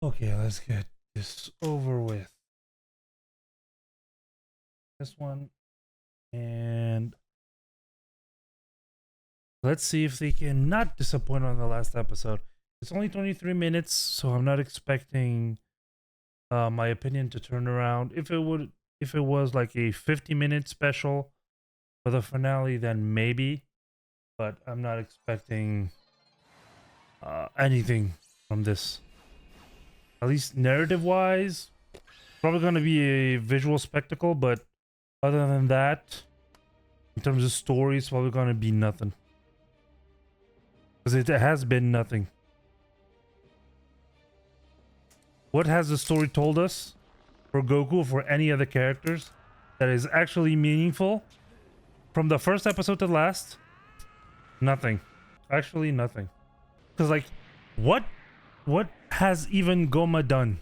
Okay, let's get this over with. This one. And let's see if they can not disappoint on the last episode. It's only 23 minutes, so I'm not expecting my opinion to turn around. If it was like a 50-minute special for the finale, then maybe. But I'm not expecting anything from this. At least narrative-wise, probably going to be a visual spectacle, but other than that, in terms of story, it's probably going to be nothing. Because it has been nothing. What has the story told us for Goku, for any other characters, that is actually meaningful? From the first episode to last, nothing. Actually, nothing. Because, like, what has even Goma done?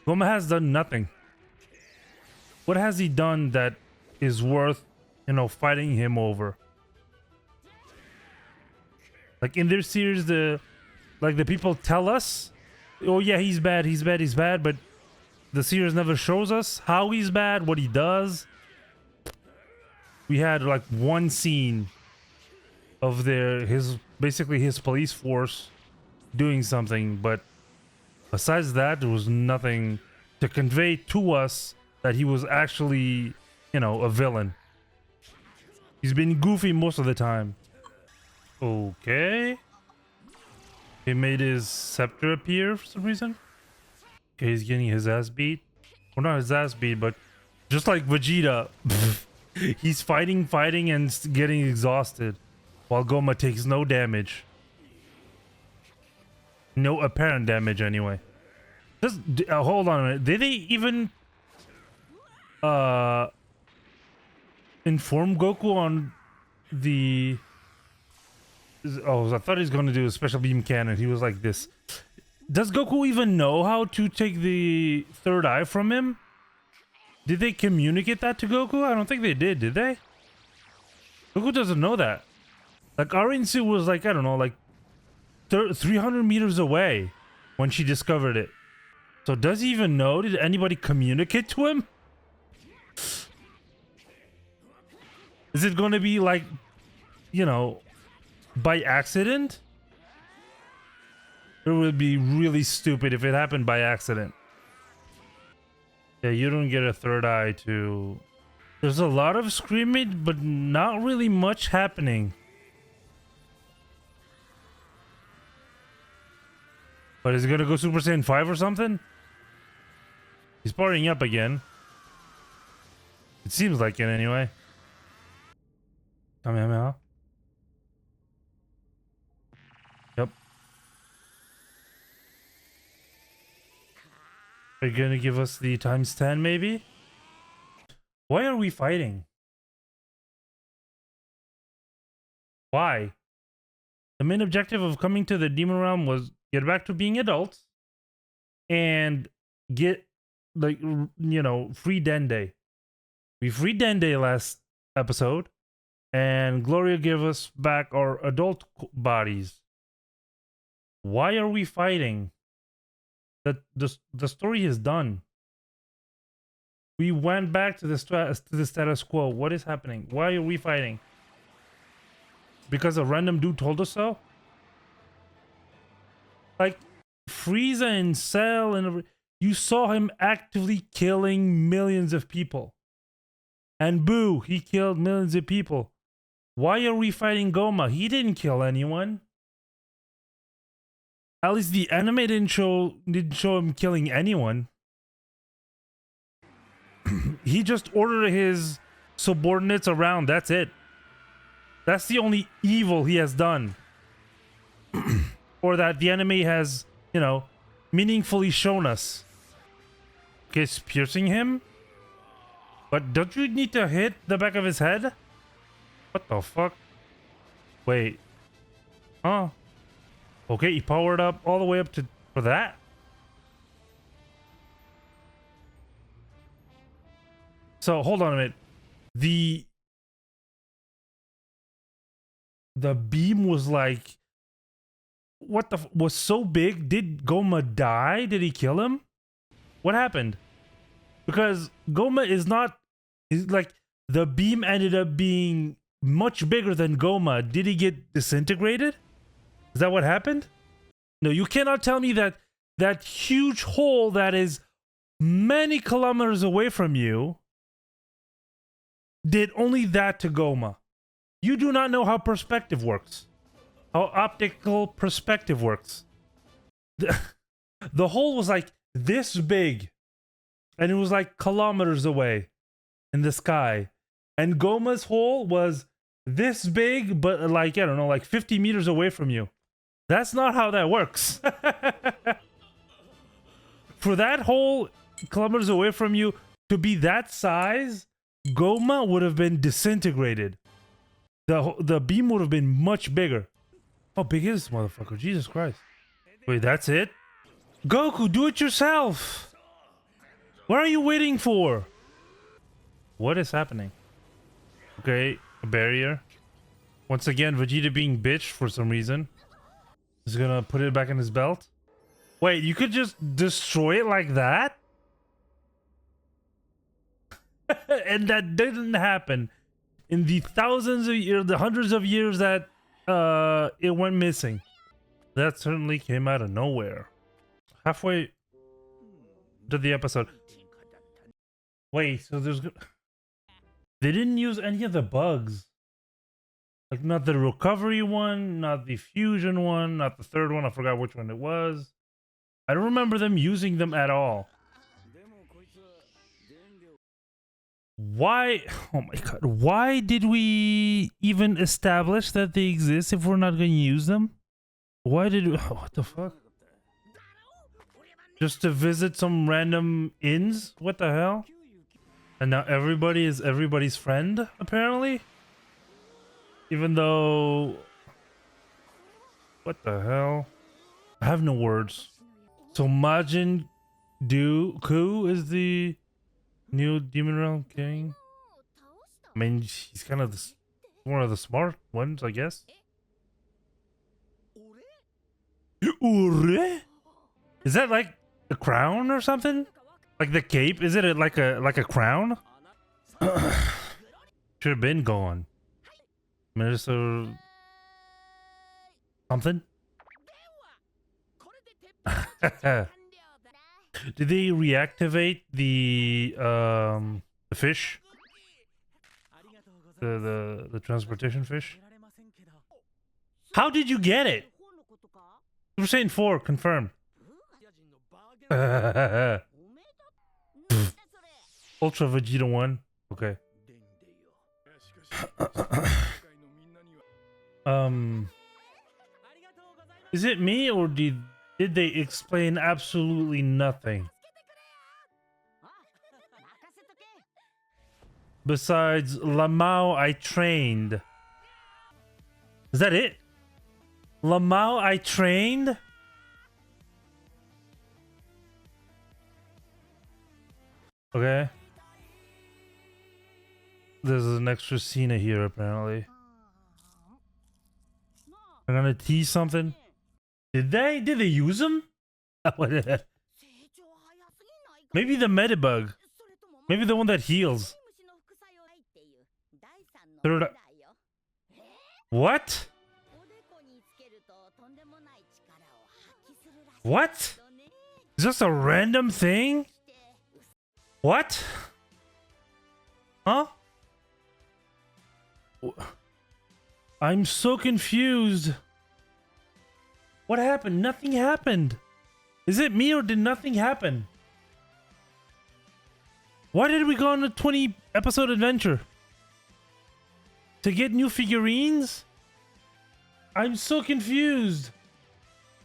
Goma has done nothing. What has he done that is worth, fighting him over? Like, in their series, the people tell us, oh yeah, he's bad, but the series never shows us how he's bad, what he does. We had like one scene of basically his police force doing something, but besides that, there was nothing to convey to us that he was actually, a villain. He's been goofy most of the time. Okay. He made his scepter appear for some reason. Okay, he's getting his ass beat. Well, not his ass beat, but just like Vegeta, he's fighting, and getting exhausted, while Goma takes no damage. No apparent damage, anyway. Just hold on a minute. Did they even inform Goku on the? Oh, I thought he was going to do a special beam cannon. He was like this. Does Goku even know how to take the third eye from him? Did they communicate that to Goku? I don't think they did they? Goku doesn't know that. Like, Arinsu was like, I don't know, like 300 meters away when she discovered it. So does he even know? Did anybody communicate to him? Is it going to be like, by accident? It would be really stupid if it happened by accident. Yeah, you don't get a third eye to... There's a lot of screaming, but not really much happening. But is he gonna go Super Saiyan 5 or something? He's powering up again. It seems like it anyway. Kamehameha. Yep. Are you gonna give us the times 10 maybe? Why are we fighting? Why? The main objective of coming to the demon realm was get back to being adults and get, like, free Dende. We freed Dende last episode, and Gloria gave us back our adult bodies. Why are we fighting? The story is done. We went back to the status quo. What is happening? Why are we fighting? Because a random dude told us so? Like, Frieza and Cell and you saw him actively killing millions of people. And Boo, he killed millions of people. Why are we fighting Goma? He didn't kill anyone. At least the anime didn't show him killing anyone. He just ordered his subordinates around. That's it. That's the only evil he has done. Or that the anime has, meaningfully shown us. Okay, it's piercing him. But don't you need to hit the back of his head? What the fuck? Wait. Huh? Okay, he powered up all the way up for that? So, hold on a minute. The beam was like what the was so big? Did Goma die? Did he kill him? What happened? Because Goma is not. He's like the beam ended up being much bigger than Goma. Did he get disintegrated? Is that what happened? No, you cannot tell me that that huge hole that is many kilometers away from you did only that to Goma. You do not know how perspective works. How optical perspective works. The hole was like this big. And it was like kilometers away in the sky. And Goma's hole was this big, but like, I don't know, like 50 meters away from you. That's not how that works. For that hole kilometers away from you to be that size, Goma would have been disintegrated. The beam would have been much bigger. How big is this motherfucker? Jesus Christ. Wait, that's it? Goku, do it yourself! What are you waiting for? What is happening? Okay, a barrier. Once again, Vegeta being bitched for some reason. He's gonna put it back in his belt. Wait, you could just destroy it like that? And that didn't happen. In the thousands of years, the hundreds of years that it went missing. That certainly came out of nowhere. Halfway to the episode. Wait, so there's... They didn't use any of the bugs. Like, not the recovery one, not the fusion one, not the third one. I forgot which one it was. I don't remember them using them at all. Why? Oh my god. Why did we even establish that they exist if we're not going to use them? Why did we... Oh, what the fuck? Just to visit some random inns? What the hell? And now everybody is everybody's friend, apparently? Even though... What the hell? I have no words. So Majin Ku is the new Demon Realm King? I mean, he's kind of one of the smart ones, I guess. Ure? Is that like a crown or something? Like the cape? Is it like a crown? Should have been gone. Minister something? Did they reactivate the fish? The transportation fish? How did you get it? We're saying 4, confirmed. Ultra Vegeta 1. Okay. Is it me or did they explain absolutely nothing? Besides Lamau I trained. Is that it? Lamau I trained? Okay. There's an extra Cena here apparently. I'm gonna tease something. Did they use him? Maybe the Medibug. Maybe the one that heals. What? What? Is this a random thing? What? Huh? I'm so confused. What happened? Nothing happened. Is it me or did nothing happen? Why did we go on a 20 episode adventure? To get new figurines? I'm so confused.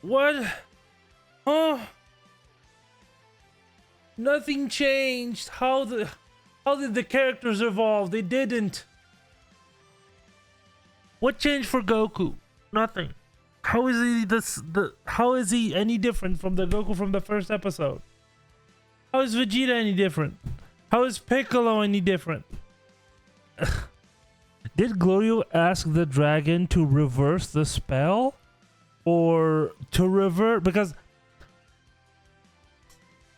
What? Huh? Nothing changed. How did the characters evolve? They didn't. What changed for Goku? Nothing. How is he how is he any different from the Goku from the first episode? How is Vegeta any different? How is Piccolo any different? Did Glorio ask the dragon to reverse the spell? or to revert, because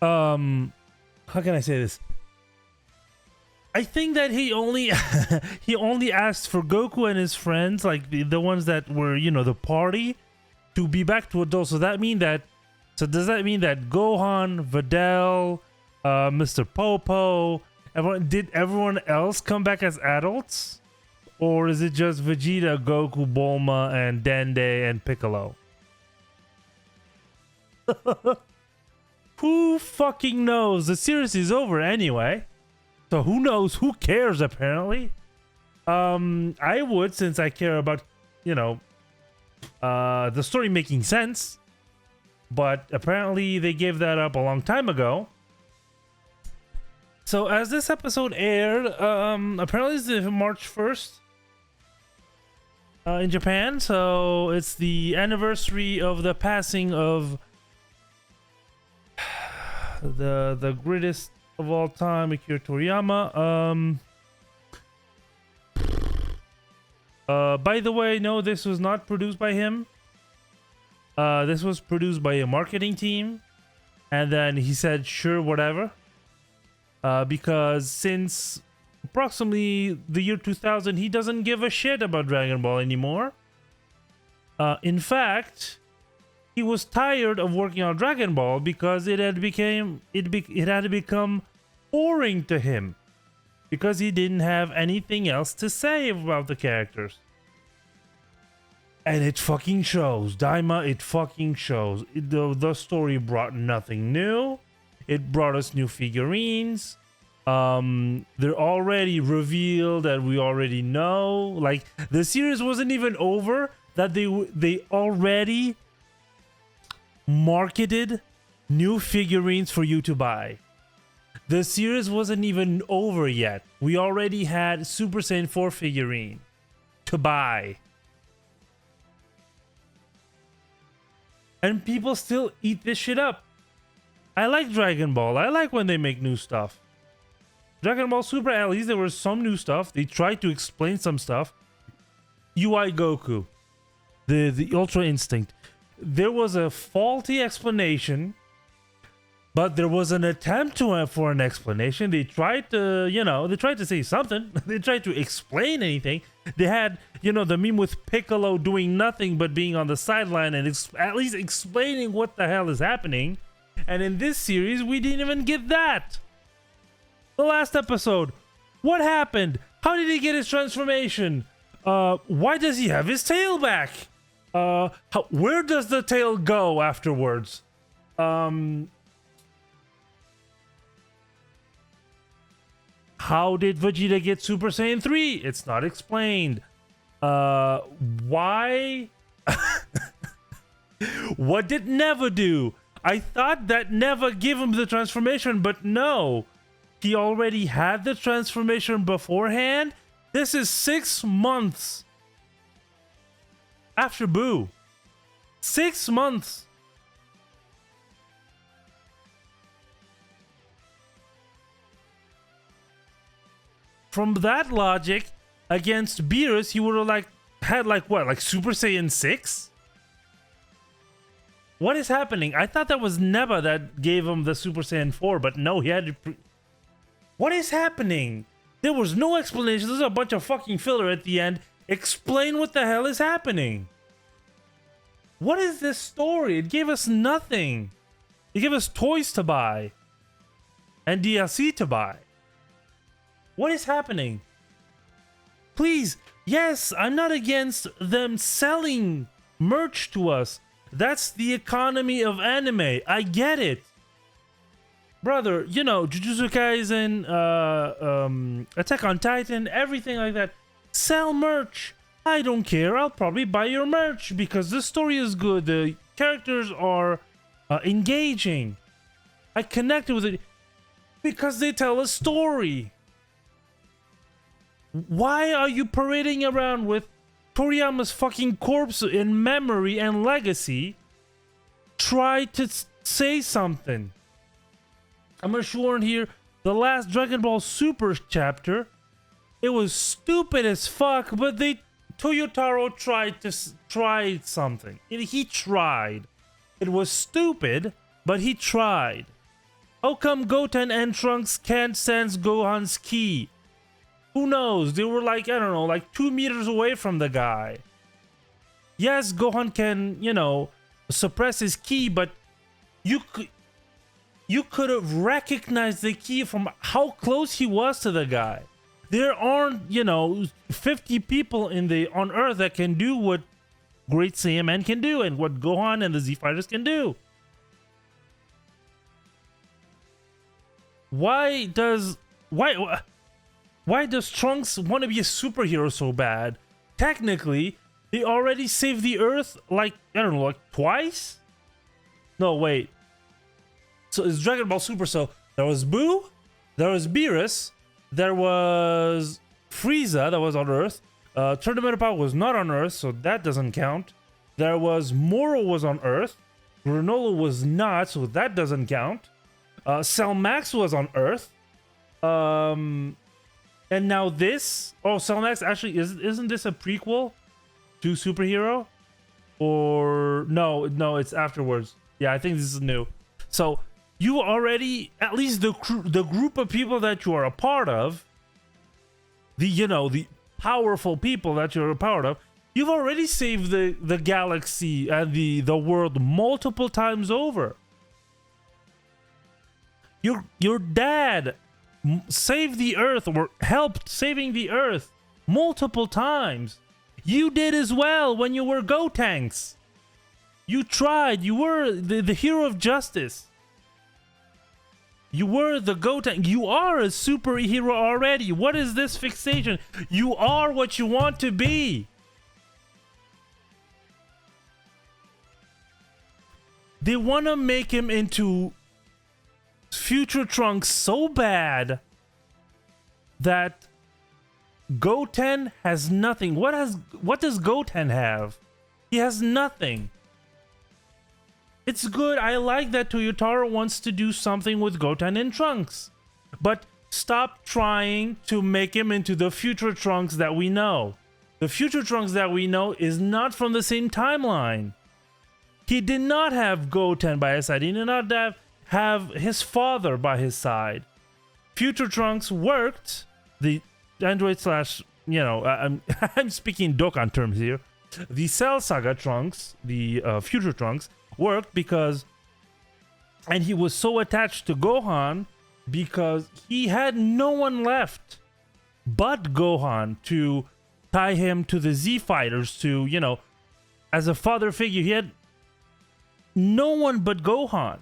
how can I say this? I think that he only he only asked for Goku and his friends, like the ones that were, you know, the party, to be back to adults. So that mean that, so does that mean that Gohan, Videl, Mr. Popo, did everyone else come back as adults? Or is it just Vegeta, Goku, Bulma, and Dende and Piccolo? Who fucking knows? The series is over anyway. So who knows? Who cares, apparently? I would, since I care about, you know, the story making sense. But apparently they gave that up a long time ago. So as this episode aired, apparently it's March 1st in Japan. So it's the anniversary of the passing of the greatest of all time, Akira Toriyama. By the way, no, this was not produced by him. This was produced by a marketing team, and then he said, sure, whatever. Because since approximately the year 2000, he doesn't give a shit about Dragon Ball anymore. In fact, he was tired of working on Dragon Ball because it had become boring to him, because he didn't have anything else to say about the characters. And it fucking shows, Daima, it fucking shows. The story brought nothing new. It brought us new figurines. They're already revealed that we already know. Like, the series wasn't even over that they already marketed new figurines for you to buy. The series wasn't even over yet. We already had Super Saiyan 4 figurine to buy. And people still eat this shit up. I like Dragon Ball. I like when they make new stuff. Dragon Ball Super, at least there was some new stuff. They tried to explain some stuff. UI Goku. The Ultra Instinct. There was a faulty explanation, but there was an attempt for an explanation. They tried to, you know, they tried to say something. They tried to explain anything. They had, you know, the meme with Piccolo doing nothing but being on the sideline and at least explaining what the hell is happening. And in this series, we didn't even get that. The last episode, what happened? How did he get his transformation? Why does he have his tail back? Where does the tail go afterwards? How did Vegeta get Super Saiyan 3? It's not explained. Why? What did Neva do? I thought that Neva gave him the transformation, but no. He already had the transformation beforehand. This is 6 months after Boo. 6 months. From that logic, against Beerus, he would have had what, Super Saiyan 6? What is happening? I thought that was Neba that gave him the Super Saiyan 4, but no, he had to... What is happening? There was no explanation. There's a bunch of fucking filler at the end. Explain what the hell is happening. What is this story? It gave us nothing. It gave us toys to buy. And DLC to buy. What is happening? Please, yes, I'm not against them selling merch to us. That's the economy of anime. I get it. Brother, you know, Jujutsu Kaisen, Attack on Titan, everything like that. Sell merch. I don't care. I'll probably buy your merch because the story is good. The characters are engaging. I connected with it because they tell a story. Why are you parading around with Toriyama's fucking corpse in memory and legacy? Try to say something. I'm gonna shoehorn here the last Dragon Ball Super chapter. It was stupid as fuck, but they Toyotaro tried something. He tried. It was stupid, but he tried. How come Goten and Trunks can't sense Gohan's ki? Who knows? They were like, I don't know, like 2 meters away from the guy. Yes, Gohan can, you know, suppress his ki, but you could have recognized the ki from how close he was to the guy. There aren't, you know, 50 people on Earth that can do what Great Saiyaman can do and what Gohan and the Z Fighters can do. Why does Trunks want to be a superhero so bad? Technically, they already saved the Earth like, I don't know, like twice? No, wait. So it's Dragon Ball Super. So there was Boo, there was Beerus, there was Frieza that was on Earth. Tournament of Power was not on Earth, so that doesn't count. There was Moro was on Earth. Granola was not, so that doesn't count. Cell Max was on Earth. And now this. Oh, Cell Max actually isn't this a prequel to Superhero? Or no, it's afterwards. Yeah, I think this is new. So you already, at least the group of people that you are a part of, the powerful people that you're a part of, you've already saved the galaxy and the world multiple times over. Your dad saved the Earth or helped saving the Earth multiple times. You did as well when you were Gotenks. You tried. You were the hero of justice. You were the Goten. You are a superhero already. What is this fixation? You are what you want to be. They want to make him into future Trunks so bad that Goten has nothing. What does Goten have? He has nothing. It's good. I like that Toyotaro wants to do something with Goten and Trunks. But stop trying to make him into the future Trunks that we know. The future Trunks that we know is not from the same timeline. He did not have Goten by his side. He did not have his father by his side. Future Trunks worked. The Android slash, I'm speaking Dokkan terms here. The Cell Saga Trunks, the future Trunks, worked because, and he was so attached to Gohan because he had no one left but Gohan to tie him to the Z Fighters, to, as a father figure. He had no one but Gohan.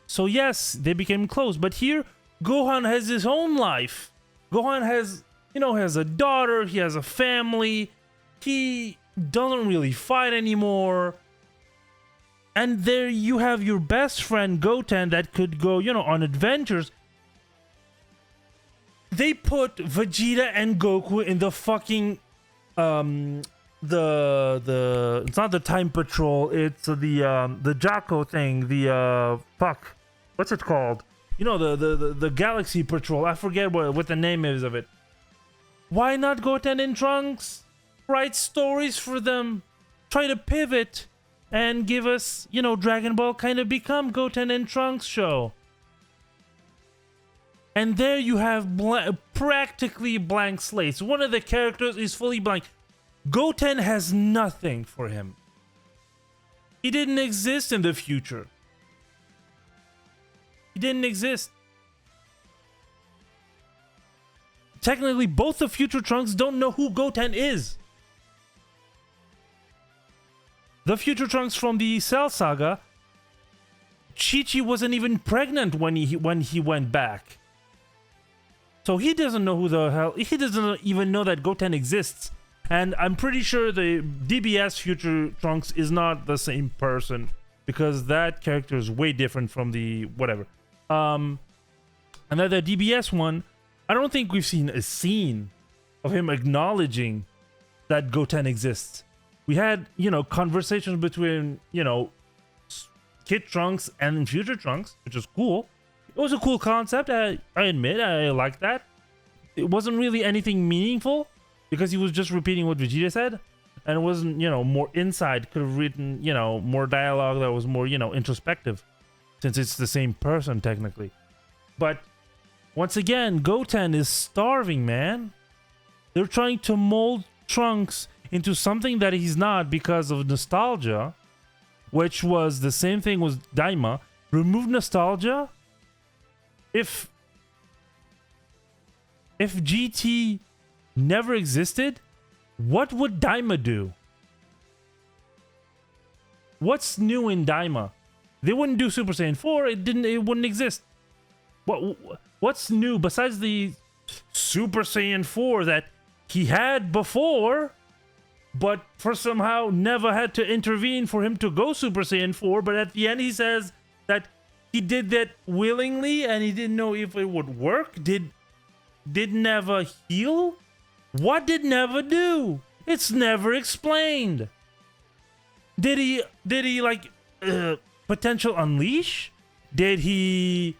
So yes, they became close. But here, Gohan has his own life. Gohan has, has a daughter. He has a family. He doesn't really fight anymore. And there you have your best friend Goten that could go, on adventures. They put Vegeta and Goku in the fucking it's not the Time Patrol, it's the Jocko thing, what's it called? The Galaxy Patrol. I forget what the name is of it. Why not Goten and Trunks? Write stories for them. Try to pivot and give us, Dragon Ball kind of become Goten and Trunks show. And there you have practically blank slates. One of the characters is fully blank. Goten has nothing for him. He didn't exist in the future. He didn't exist. Technically, both the future Trunks don't know who Goten is. The future Trunks from the Cell Saga, Chi-Chi wasn't even pregnant when he went back. So he doesn't know who the hell, he doesn't even know that Goten exists. And I'm pretty sure the DBS future Trunks is not the same person, because that character is way different from the whatever. And then the DBS one, I don't think we've seen a scene of him acknowledging that Goten exists. We had, conversations between, Kid Trunks and future Trunks, which is cool. It was a cool concept. I admit, I like that. It wasn't really anything meaningful. because he was just repeating what Vegeta said, and it wasn't, more inside. Could have written, more dialogue that was more, introspective, since it's the same person technically. But once again, Goten is starving, man. They're trying to mold Trunks into something that he's not because of nostalgia, which was the same thing with Daima. Remove nostalgia. If GT never existed, what would Daima do? What's new in Daima? They wouldn't do Super Saiyan 4. It wouldn't exist. What's new besides the Super Saiyan 4 that he had before, but for somehow never had to intervene for him to go Super Saiyan 4, but at the end he says that he did that willingly and he didn't know if it would work? Did Neva heal? What did Neva do? It's never explained. Did he like potential unleash? Did he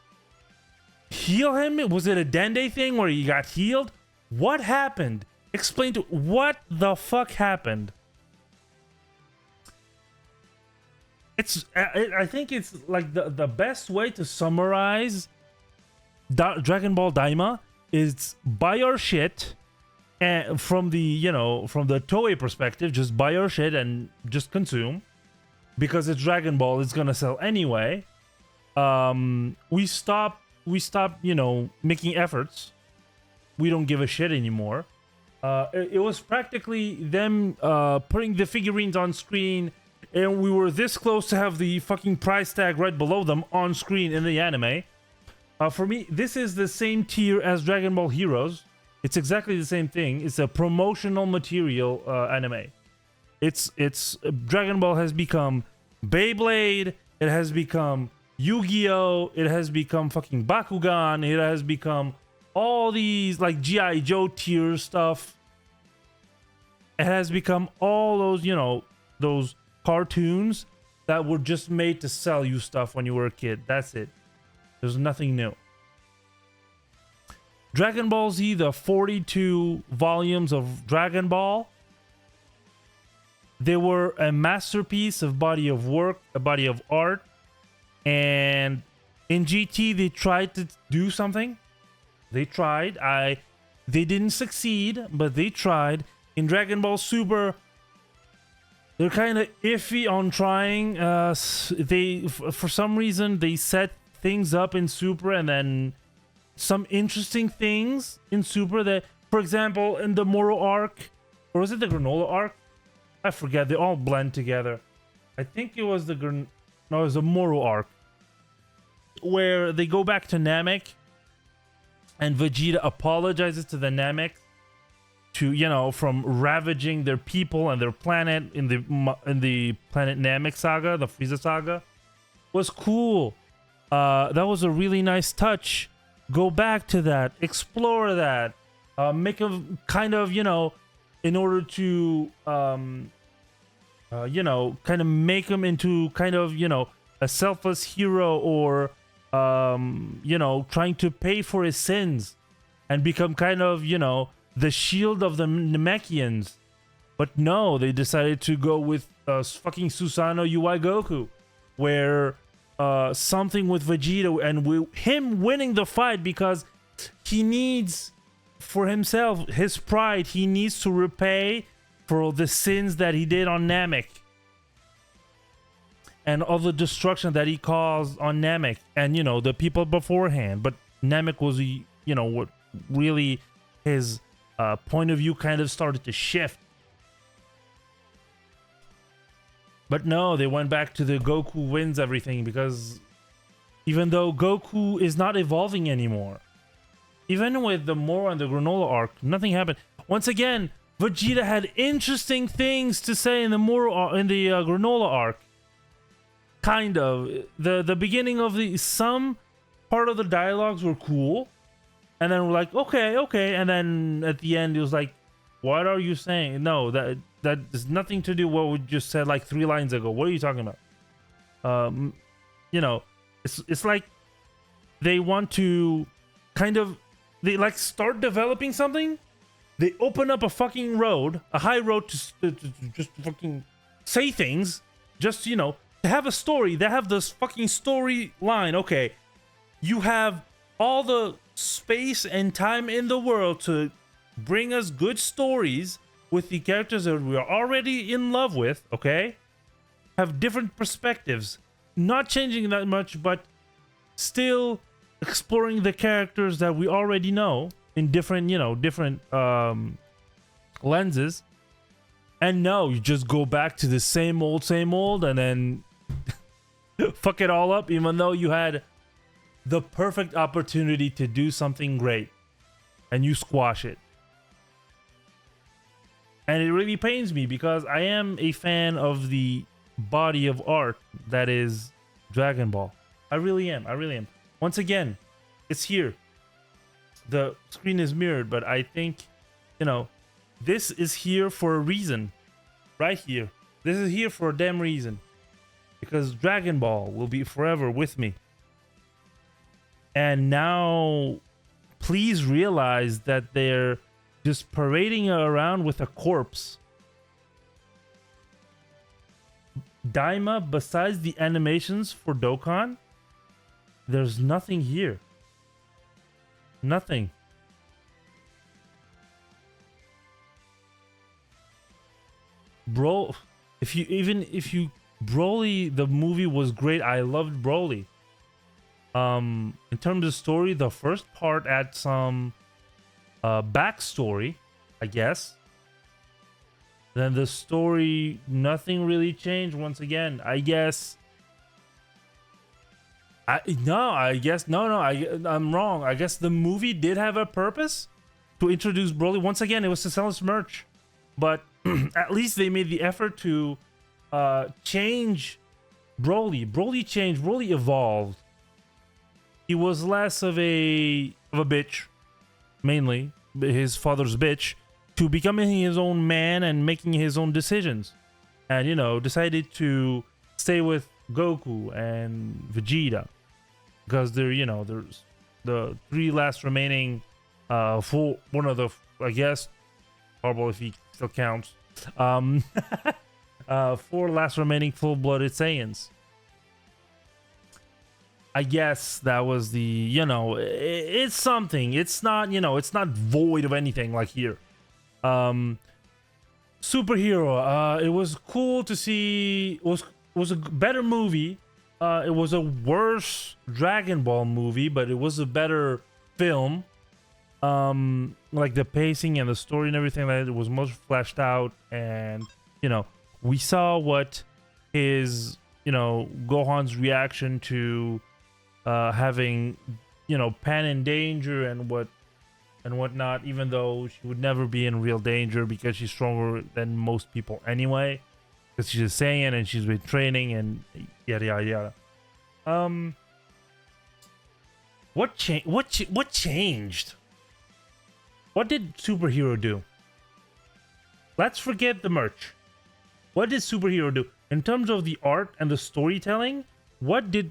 heal him? Was it a Dende thing where he got healed? What happened? Explain to what the fuck happened. I think it's like the best way to summarize Dragon Ball Daima is buy our shit, and from the Toei perspective, just buy our shit and just consume, because it's Dragon Ball. It's gonna sell anyway. We stop making efforts. We don't give a shit anymore. It was practically them putting the figurines on screen, and we were this close to have the fucking price tag right below them on screen in the anime. For me, this is the same tier as Dragon Ball Heroes. It's exactly the same thing. It's a promotional material anime. It's Dragon Ball has become Beyblade. It has become Yu-Gi-Oh! It has become fucking Bakugan. It has become all these like G.I. Joe tier stuff. It has become all those, those cartoons that were just made to sell you stuff when you were a kid. That's it. There's nothing new. Dragon Ball Z, the 42 volumes of Dragon Ball, they were a masterpiece of body of work, a body of art. And in GT, they tried to do something. They tried. They didn't succeed, but they tried. In Dragon Ball Super, they're kind of iffy on trying. For some reason, they set things up in Super, and then some interesting things in Super that, for example, in the Moro arc, or was it the Granola arc? I forget. They all blend together. I think it was it was the Moro arc, where they go back to Namek, and Vegeta apologizes to the Namek to, from ravaging their people and their planet in the Planet Namek saga, the Frieza saga. Was cool. That was a really nice touch. Go back to that, explore that, make them kind of, in order to, kind of make him into kind of, a selfless hero, or, trying to pay for his sins and become kind of, the shield of the Namekians. But no, they decided to go with fucking Susanoo UI Goku, where something with Vegeta and him winning the fight, because he needs, for himself, his pride, he needs to repay for the sins that he did on Namek and all the destruction that he caused on Namek and, the people beforehand. But Namek was, what really his point of view kind of started to shift. But no, they went back to the Goku wins everything, because even though Goku is not evolving anymore, even with the Moro and the Granola arc, nothing happened. Once again, Vegeta had interesting things to say in the Granola arc. Kind of. The beginning of some part of the dialogues were cool, and then we're like, okay, and then at the end it was like, what are you saying? No, that has nothing to do with what we just said like 3 lines ago. What are you talking about? It's like they want to kind of, they like start developing something, They open up a fucking road, a high road to just fucking say things, just, you know, to have a story. They have this fucking storyline. Okay, you have all the space and time in the world to bring us good stories with the characters that we are already in love with, okay? Have different perspectives, not changing that much, but still exploring the characters that we already know in different, you know, different lenses. And no, you just go back to the same old, and then fuck it all up, even though you had the perfect opportunity to do something great and you squash it. And it really pains me because I am a fan of the body of art that is Dragon Ball. I really am. Once again, it's here. The screen is mirrored, but I think, you know, this is here for a reason. Right here. This is here for a damn reason. Because Dragon Ball will be forever with me. And now, please realize that they're just parading around with a corpse. Daima, besides the animations for Dokkan, there's nothing here. Nothing. Bro, if you Broly, the movie was great. I loved Broly. In terms of story, the first part had some backstory, I guess. Then the story, nothing really changed. Once again, I guess. I'm wrong. I guess the movie did have a purpose to introduce Broly. Once again, it was to sell his merch, but at least they made the effort to change Broly. Broly changed. Broly evolved. He was less of a bitch, mainly his father's bitch, to becoming his own man and making his own decisions, and, you know, decided to stay with Goku and Vegeta because they're, you know, there's the three last remaining full, one of the, I guess, horrible if he still counts, 4 last remaining full-blooded Saiyans. I guess that was the, you know, it's something. It's not, you know, it's not void of anything like here. Superhero. It was cool to see. It was a better movie. It was a worse Dragon Ball movie, but it was a better film. Like the pacing and the story and everything like that, it was much fleshed out, and, you know, we saw what his, you know, Gohan's reaction to having, you know, Pan in danger and whatnot, even though she would never be in real danger because she's stronger than most people anyway, because she's a Saiyan and she's been training and yada yada yada. What changed? What did Superhero do? Let's forget the merch. What did Superhero do in terms of the art and the storytelling? What did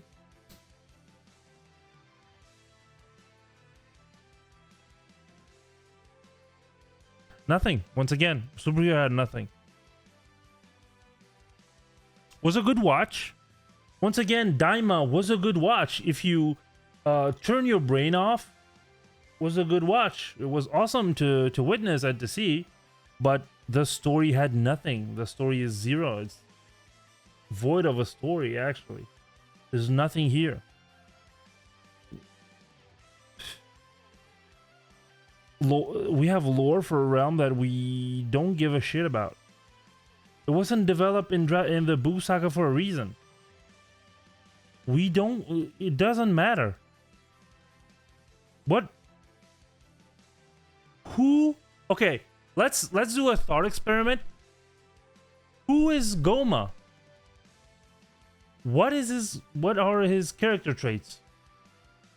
Nothing. Once again, Superhero had nothing. Was a good watch. Once again, Daima was a good watch. If you turn your brain off, was a good watch. It was awesome to witness and to see, but the story had nothing. The story is zero. It's void of a story, actually. There's nothing here. We have lore for a realm that we don't give a shit about. It wasn't developed in the Buu Saga for a reason. We don't. It doesn't matter. What? Who? Okay, let's do a thought experiment. Who is Goma? What are his character traits?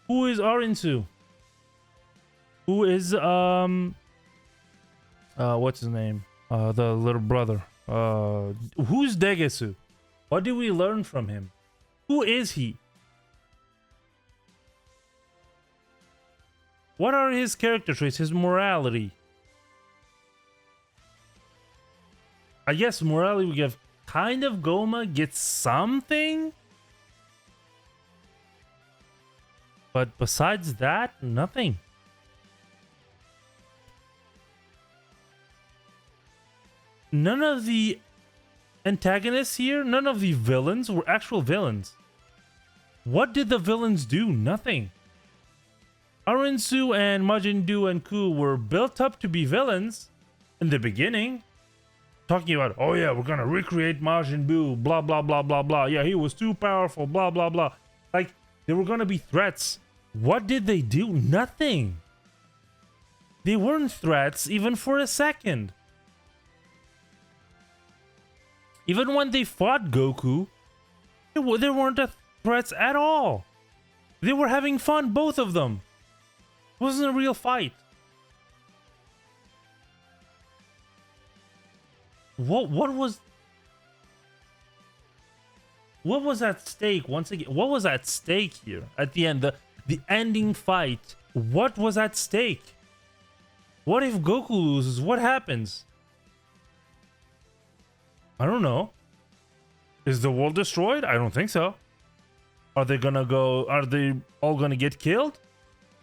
Who is Arinsu? Who is what's his name? The little brother. Who's Degesu? What did we learn from him? Who is he? What are his character traits? His morality? I guess morally we give kind of Goma gets something. But besides that, nothing. None of the antagonists here, none of the villains were actual villains. What did the villains do? Nothing. Arinsu and Majin and Ku were built up to be villains in the beginning. Talking about, oh yeah, we're gonna recreate Majin Buu, blah, blah, blah, blah, blah. Yeah, he was too powerful, blah, blah, blah. Like, they were gonna be threats. What did they do? Nothing. They weren't threats even for a second. Even when they fought Goku, they weren't threats at all. They were having fun, both of them. It wasn't a real fight. What was at stake once again? What was at stake here at the end? The ending fight. What was at stake? What if Goku loses? What happens? I don't know. Is the world destroyed? I don't think so. Are they all gonna get killed?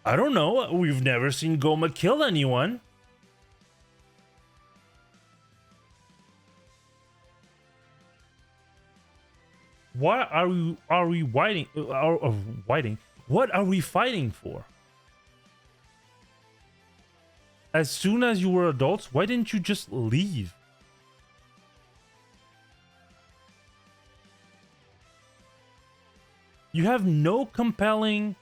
I don't know. We've never seen Goma kill anyone. What are we fighting? What are we fighting for? As soon as you were adults, why didn't you just leave? You have no compelling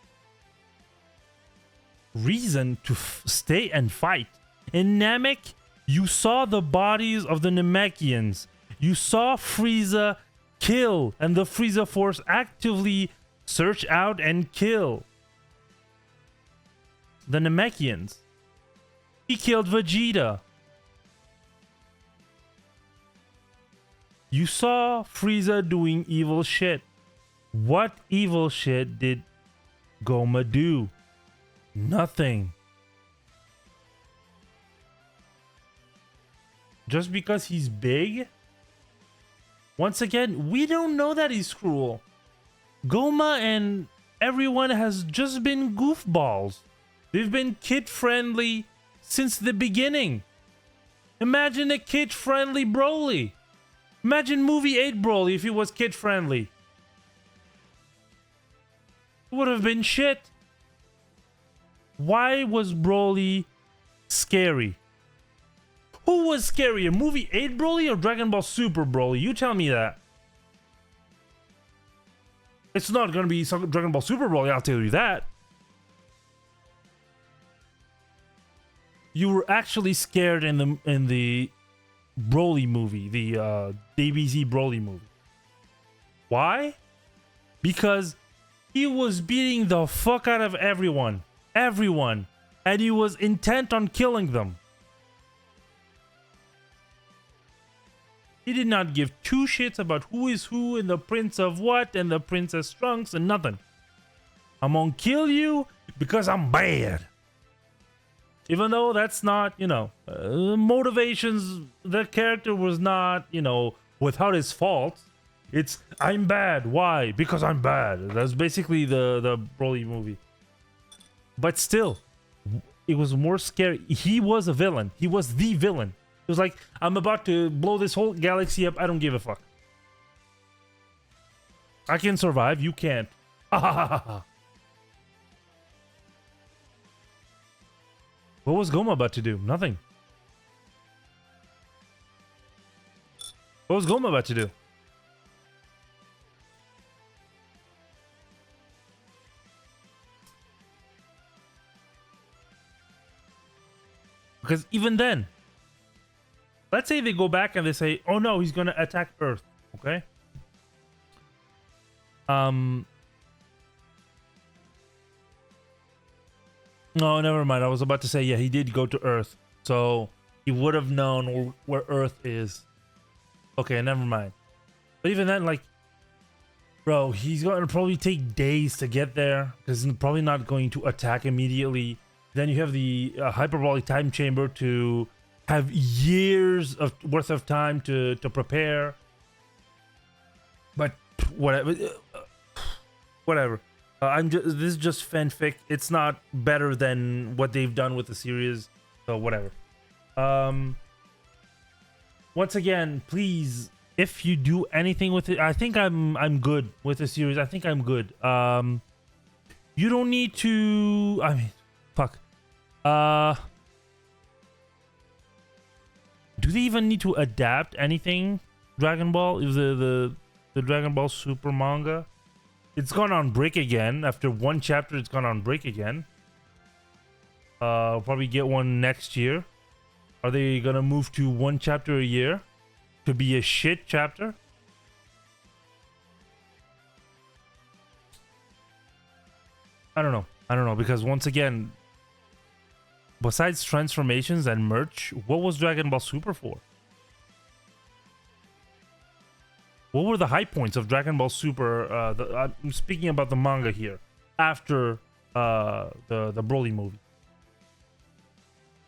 reason to stay and fight. In Namek, you saw the bodies of the Namekians. You saw Frieza kill, and the Frieza Force actively search out and kill the Namekians. He killed Vegeta. You saw Frieza doing evil shit. What evil shit did Goma do? Nothing. Just because he's big? Once again, we don't know that he's cruel. Goma and everyone has just been goofballs. They've been kid-friendly since the beginning. Imagine a kid-friendly Broly. Imagine movie 8 Broly if he was kid-friendly. It would have been shit. Why was Broly scary? Who was scarier, movie 8 Broly or Dragon Ball Super Broly? You tell me that. It's not gonna be Dragon Ball Super Broly, I'll tell you that. You were actually scared in the Broly movie, the DBZ Broly movie. Why? Because he was beating the fuck out of everyone, and he was intent on killing them. He did not give two shits about who is who and the Prince of what and the Princess Trunks and nothing. I'm gonna kill you because I'm bad. Even though that's not, motivations, the character was not, without his fault. It's, I'm bad. Why? Because I'm bad. That's basically the Broly movie. But still, it was more scary. He was a villain. He was the villain. It was like, I'm about to blow this whole galaxy up. I don't give a fuck. I can survive. You can't. What was Goma about to do? Nothing. What was Goma about to do? Because even then, let's say they go back and they say, oh no, he's gonna attack Earth, okay? No, never mind. I was about to say, yeah, he did go to Earth. So he would have known where Earth is. Okay, never mind. But even then, like, bro, he's going to probably take days to get there. Because he's probably not going to attack immediately. Then you have the hyperbolic time chamber to have years of worth of time to prepare. But whatever, whatever. I'm just this is just fanfic. It's not better than what they've done with the series, so whatever. Once again, please, if you do anything with it, I think I'm good with the series. I think I'm good. You don't need to. I mean, fuck. Do they even need to adapt anything? Dragon Ball is the Dragon Ball Super manga. It's gone on break again. After one chapter, it's gone on break again. Probably get one next year. Are they gonna move to one chapter a year? To be a shit chapter? I don't know. I don't know, because once again, besides transformations and merch, what was Dragon Ball Super for? What were the high points of Dragon Ball Super? I'm speaking about the manga here. After the Broly movie.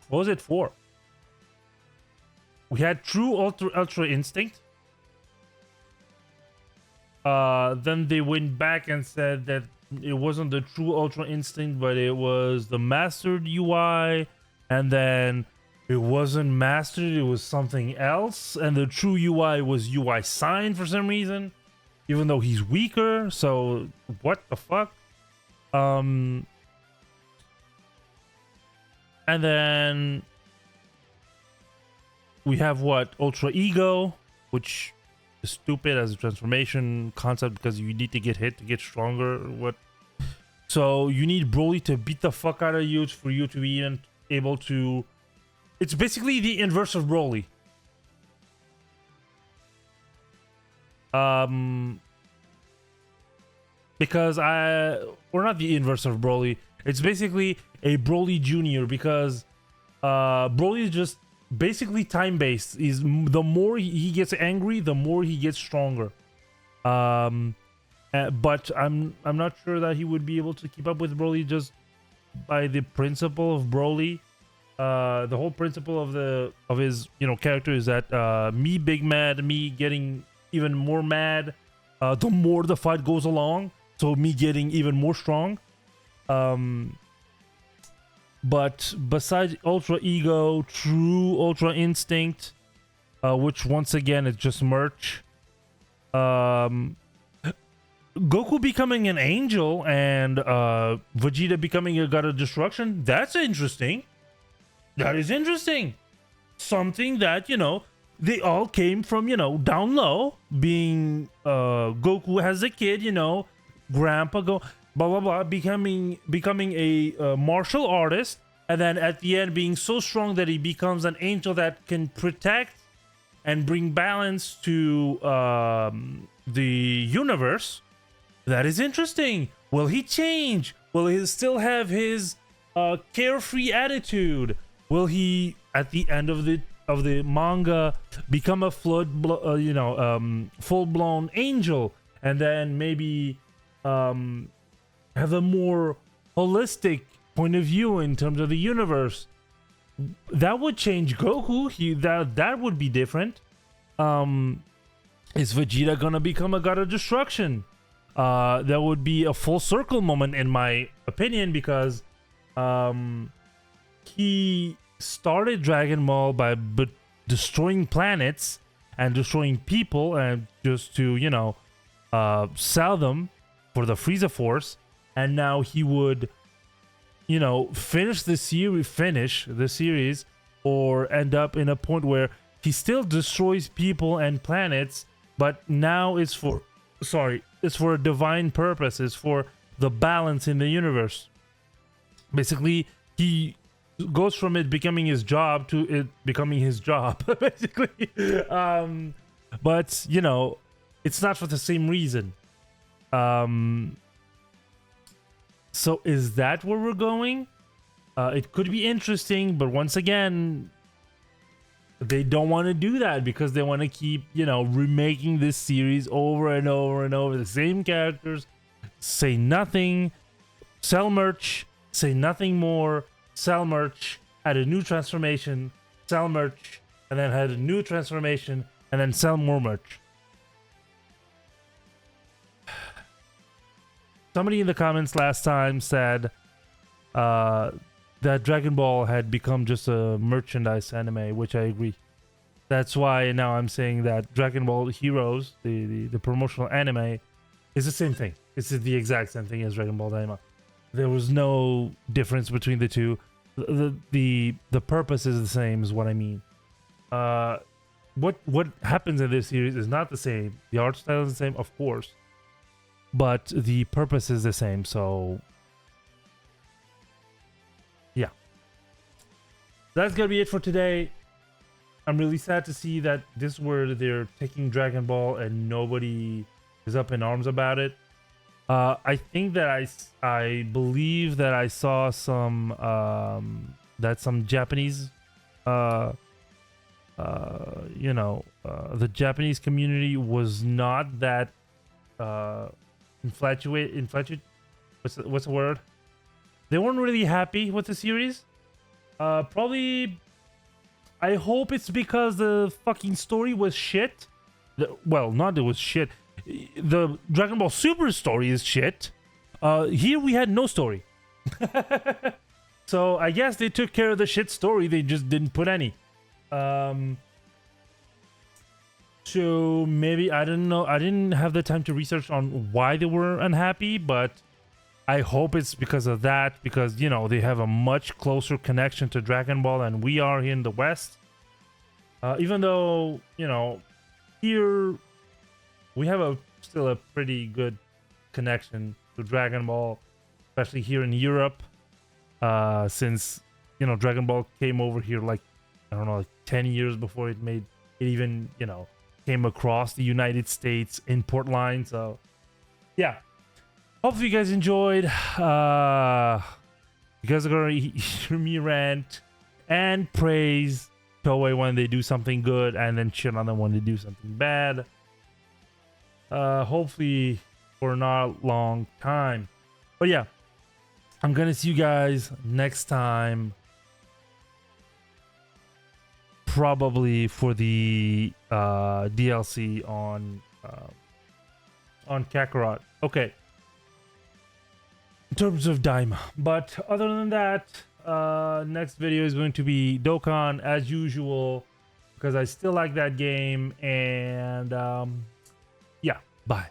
What was it for? We had True Ultra Instinct. Then they went back and said that it wasn't the True Ultra Instinct, but it was the Mastered UI. And then it wasn't Mastered, it was something else. And the True UI was UI Sign for some reason. Even though he's weaker. So, what the fuck? And then we have what? Ultra Ego, which is stupid as a transformation concept because you need to get hit to get stronger. What? So you need Broly to beat the fuck out of you for you to be even able to. It's basically the inverse of Broly. Because we're not the inverse of Broly. It's basically a Broly Junior because Broly is just basically time-based. Is the more he gets angry, the more he gets stronger. But I'm not sure that he would be able to keep up with Broly just by the principle of Broly. The whole principle of his character is that me big mad, me getting even more mad, the more the fight goes along. So me getting even more strong. But besides Ultra Ego, True Ultra Instinct, which once again is just merch. Goku becoming an angel and Vegeta becoming a god of destruction, that's interesting. That is interesting. Something that, they all came from, down low, being Goku as a kid, Grandpa blah blah blah, becoming a martial artist, and then at the end being so strong that he becomes an angel that can protect and bring balance to the universe. That is interesting. Will he change? Will he still have his carefree attitude? Will he at the end of the manga become a full-blown angel, and then maybe have a more holistic point of view in terms of the universe? That would change Goku. That would be different. Is Vegeta gonna become a god of destruction? That would be a full circle moment in my opinion, because he started Dragon Ball by destroying planets and destroying people, and just to sell them for the Frieza Force, and now he would finish the series or end up in a point where he still destroys people and planets, but now it's for a divine purpose. It's for the balance in the universe. Basically, he goes from it becoming his job to it becoming his job, basically. But it's not for the same reason. So is that where we're going? It could be interesting, but once again, they don't want to do that because they want to keep, remaking this series over and over and over. The same characters, say nothing, sell merch, say nothing more, sell merch, add a new transformation, sell merch, and then had a new transformation, and then sell more merch. Somebody in the comments last time said that Dragon Ball had become just a merchandise anime, which I agree. That's why now I'm saying that Dragon Ball Heroes, the promotional anime, is the same thing. It's the exact same thing as Dragon Ball Daima. There was no difference between the two. The purpose is the same, is what I mean. What happens in this series is not the same. The art style is the same, of course, but the purpose is the same. So yeah, that's gonna be it for today. I'm really sad to see that this is where they're taking Dragon Ball and nobody is up in arms about it. I think that I believe that I saw some that some Japanese the Japanese community was not that infatuated. What's the word? They weren't really happy with the series. Probably. I hope it's because the fucking story was shit. Well, not it was shit. The Dragon Ball Super story is shit. Here we had no story. So I guess they took care of the shit story. They just didn't put any. So maybe, I don't know. I didn't have the time to research on why they were unhappy, but I hope it's because of that. Because, you know, they have a much closer connection to Dragon Ball than we are here in the West. Even though, you know, here we have still a pretty good connection to Dragon Ball, especially here in Europe, since, you know, Dragon Ball came over here like, I don't know, like 10 years before it even, you know, came across the United States import line. So yeah, hopefully you guys enjoyed. You guys are gonna hear me rant and praise Toei when they do something good, and then shit on them when they do something bad. Hopefully for not a long time. But yeah, I'm gonna see you guys next time, probably for the DLC on Kakarot. Okay, in terms of Daima. But other than that, next video is going to be Dokkan as usual, because I still like that game. And yeah, bye.